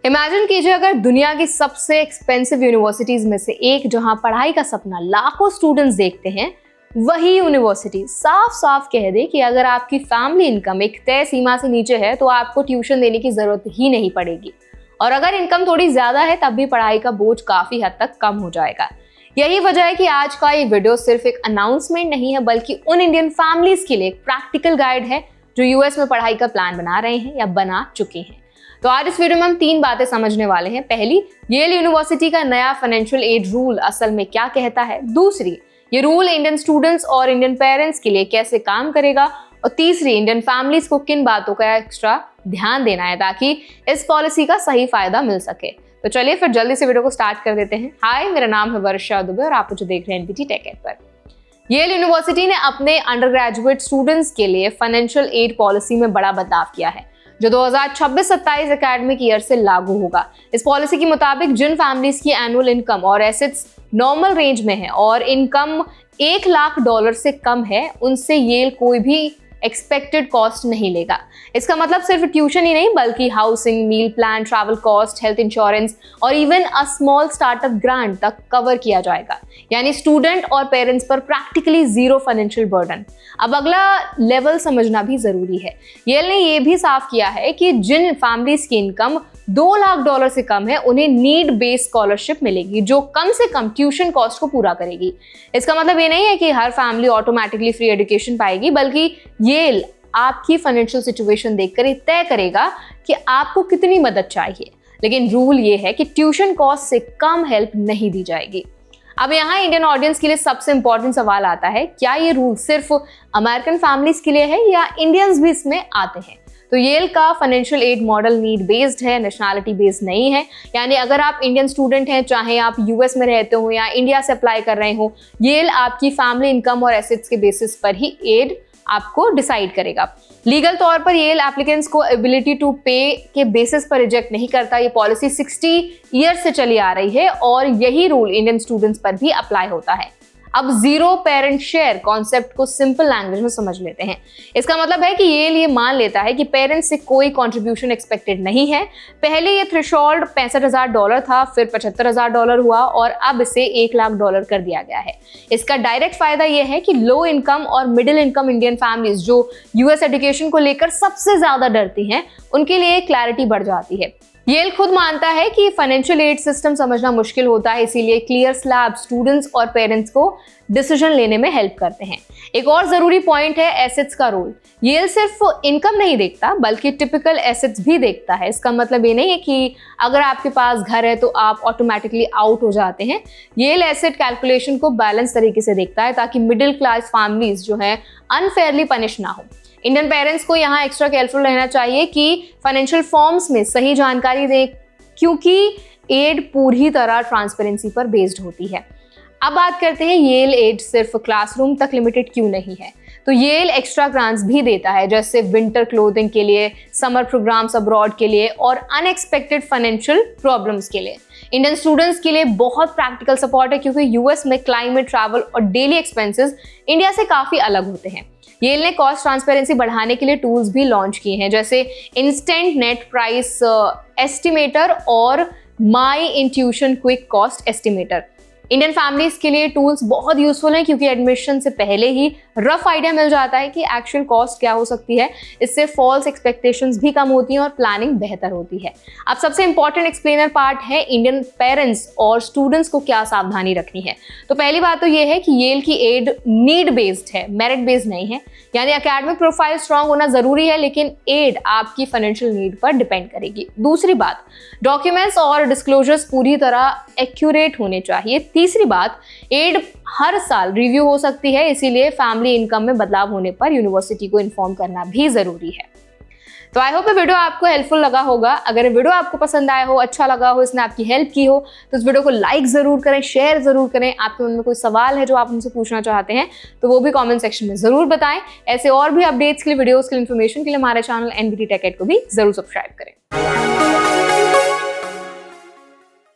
Imagine कीजिए अगर दुनिया की सबसे एक्सपेंसिव यूनिवर्सिटीज में से एक, जहां पढ़ाई का सपना लाखों स्टूडेंट्स देखते हैं, वही यूनिवर्सिटी साफ साफ कह दे कि अगर आपकी फैमिली इनकम एक तय सीमा से नीचे है तो आपको ट्यूशन देने की जरूरत ही नहीं पड़ेगी, और अगर इनकम थोड़ी ज्यादा है तब भी पढ़ाई का बोझ काफी हद तक कम हो जाएगा। यही वजह है कि आज का ये वीडियो सिर्फ एक अनाउंसमेंट नहीं है, बल्कि उन इंडियन फैमिलीज के लिए एक प्रैक्टिकल गाइड है जो यूएस में पढ़ाई का प्लान बना रहे हैं या बना चुके हैं। तो आज इस वीडियो में हम 3 बातें समझने वाले हैं। पहली, येल यूनिवर्सिटी का नया फाइनेंशियल एड रूल असल में क्या कहता है। दूसरी, ये रूल इंडियन स्टूडेंट्स और इंडियन पेरेंट्स के लिए कैसे काम करेगा। और तीसरी, इंडियन फैमिलीज को किन बातों का एक्स्ट्रा ध्यान देना है ताकि इस पॉलिसी का सही फायदा मिल सके। तो चलिए फिर जल्दी से वीडियो को स्टार्ट कर देते हैं। हाय, मेरा नाम है वर्षा दुबे और आप मुझे देख रहे हैं एनबीटी टेक एड पर। येल यूनिवर्सिटी ने अपने अंडर ग्रेजुएट स्टूडेंट्स के लिए फाइनेंशियल एड पॉलिसी में बड़ा बदलाव किया है जो 2026-27 एकेडमिक ईयर से लागू होगा। इस पॉलिसी के मुताबिक जिन फैमिलीज की एनुअल इनकम और एसेट्स नॉर्मल रेंज में है और इनकम $1 लाख से कम है, उनसे येल कोई भी एक्सपेक्टेड कॉस्ट नहीं लेगा। इसका मतलब सिर्फ ट्यूशन ही नहीं बल्कि housing, meal plan, travel cost, health insurance और even a small startup grant तक कवर किया जाएगा। यानी स्टूडेंट और पेरेंट्स पर प्रैक्टिकली जीरो फाइनेंशियल बर्डन। अब अगला लेवल समझना भी जरूरी है। येल ने यह भी साफ किया है कि जिन फैमिलीज की इनकम $2 लाख से कम है उन्हें नीड बेस्ड स्कॉलरशिप मिलेगी जो कम से कम ट्यूशन कॉस्ट को पूरा करेगी। इसका मतलब ये नहीं है कि हर फैमिली ऑटोमेटिकली फ्री एजुकेशन पाएगी, बल्कि येल आपकी फाइनेंशियल सिचुएशन देखकर ये तय करेगा कि आपको कितनी मदद चाहिए। लेकिन रूल ये है कि ट्यूशन कॉस्ट से कम हेल्प नहीं दी जाएगी। अब यहाँ इंडियन ऑडियंस के लिए सबसे इंपॉर्टेंट सवाल आता है, क्या ये रूल सिर्फ अमेरिकन फैमिलीज के लिए है या इंडियंस भी इसमें आते हैं। तो येल का financial aid model need based है, नेशनैलिटी बेस्ड नहीं है। यानी अगर आप इंडियन स्टूडेंट हैं, चाहे आप यूएस में रहते हो या इंडिया से अप्लाई कर रहे हो, येल आपकी फैमिली इनकम और एसेट्स के बेसिस पर ही एड आपको डिसाइड करेगा। लीगल तौर पर येल एप्लीकेंट्स को एबिलिटी टू पे के बेसिस पर रिजेक्ट नहीं करता। ये पॉलिसी 60 ईयर्स से चली आ रही है और यही रूल इंडियन स्टूडेंट्स पर भी अप्लाई होता है। अब जीरो पेरेंट शेयर कॉन्सेप्ट को सिंपल लैंग्वेज में समझ लेते हैं। इसका मतलब है कि ये मान लेता है कि पेरेंट्स से कोई कंट्रीब्यूशन एक्सपेक्टेड नहीं है। पहले ये थ्रेशोल्ड $65,000 था, फिर $75,000 हुआ और अब इसे $1 लाख कर दिया गया है। इसका डायरेक्ट फायदा यह है कि लो इनकम और मिडिल इनकम इंडियन फैमिलीज जो यूएस एजुकेशन को लेकर सबसे ज्यादा डरती हैं, उनके लिए क्लैरिटी बढ़ जाती है। येल खुद मानता है कि फाइनेंशियल एड सिस्टम समझना मुश्किल होता है, इसीलिए क्लियर स्लैब स्टूडेंट्स और पेरेंट्स को डिसीजन लेने में हेल्प करते हैं। एक और जरूरी पॉइंट है एसेट्स का रोल। येल सिर्फ इनकम नहीं देखता बल्कि टिपिकल एसेट्स भी देखता है। इसका मतलब ये नहीं है कि अगर आपके पास घर है तो आप ऑटोमेटिकली आउट हो जाते हैं। येल एसेट कैलकुलेशन को बैलेंस तरीके से देखता है ताकि मिडिल क्लास फैमिलीज जो है अनफेयरली पनिश ना हो। इंडियन पेरेंट्स को यहाँ एक्स्ट्रा केयरफुल रहना चाहिए कि फाइनेंशियल फॉर्म्स में सही जानकारी दें, क्योंकि एड पूरी तरह ट्रांसपेरेंसी पर बेस्ड होती है। अब बात करते हैं येल एड सिर्फ क्लासरूम तक लिमिटेड क्यों नहीं है। तो येल एक्स्ट्रा ग्रांट्स भी देता है, जैसे विंटर क्लोथिंग के लिए, समर प्रोग्राम्स अब्रॉड के लिए और अनएक्सपेक्टेड फाइनेंशियल प्रॉब्लम्स के लिए। इंडियन स्टूडेंट्स के लिए बहुत प्रैक्टिकल सपोर्ट है क्योंकि यूएस में क्लाइमेट, ट्रैवल और डेली एक्सपेंसेस इंडिया से काफी अलग होते हैं। येल ने कॉस्ट ट्रांसपेरेंसी बढ़ाने के लिए टूल्स भी लॉन्च किए हैं, जैसे इंस्टेंट नेट प्राइस एस्टिमेटर और my intuition quick cost estimator. Indian families के लिए टूल्स बहुत यूजफुल हैं क्योंकि एडमिशन से पहले ही रफ आइडिया मिल जाता है कि एक्चुअल कॉस्ट क्या हो सकती है। इससे फॉल्स एक्सपेक्टेशंस भी कम होती हैं और प्लानिंग बेहतर होती है। अब सबसे इंपॉर्टेंट एक्सप्लेनर पार्ट है इंडियन पेरेंट्स और स्टूडेंट्स को क्या सावधानी रखनी है। तो पहली बात तो ये है कि येल की एड नीड बेस्ड है, मेरिट बेस्ड नहीं है। यानी एकेडमिक प्रोफाइल स्ट्रांग होना जरूरी है, लेकिन एड आपकी फाइनेंशियल नीड पर डिपेंड करेगी। दूसरी बात, डॉक्यूमेंट्स और डिस्क्लोजर्स पूरी तरह एक्यूरेट होने चाहिए। तीसरी बात, एड हर साल रिव्यू हो सकती है, इसीलिए फैमिली इनकम में बदलाव होने पर यूनिवर्सिटी को इन्फॉर्म करना भी जरूरी है। तो आई होप ये वीडियो आपको हेल्पफुल लगा होगा। अगर ये वीडियो आपको पसंद आया हो, अच्छा लगा हो, इसने आपकी हेल्प की हो, तो इस वीडियो को लाइक जरूर करें, शेयर जरूर करें। आपके मन में कोई सवाल है जो आप हमसे पूछना चाहते हैं तो वो भी कमेंट सेक्शन में जरूर बताएं। ऐसे और भी अपडेट्स के लिए, वीडियोस के लिए, इन्फॉर्मेशन के लिए हमारे चैनल एनबीटी टेक एड को भी जरूर सब्सक्राइब करें।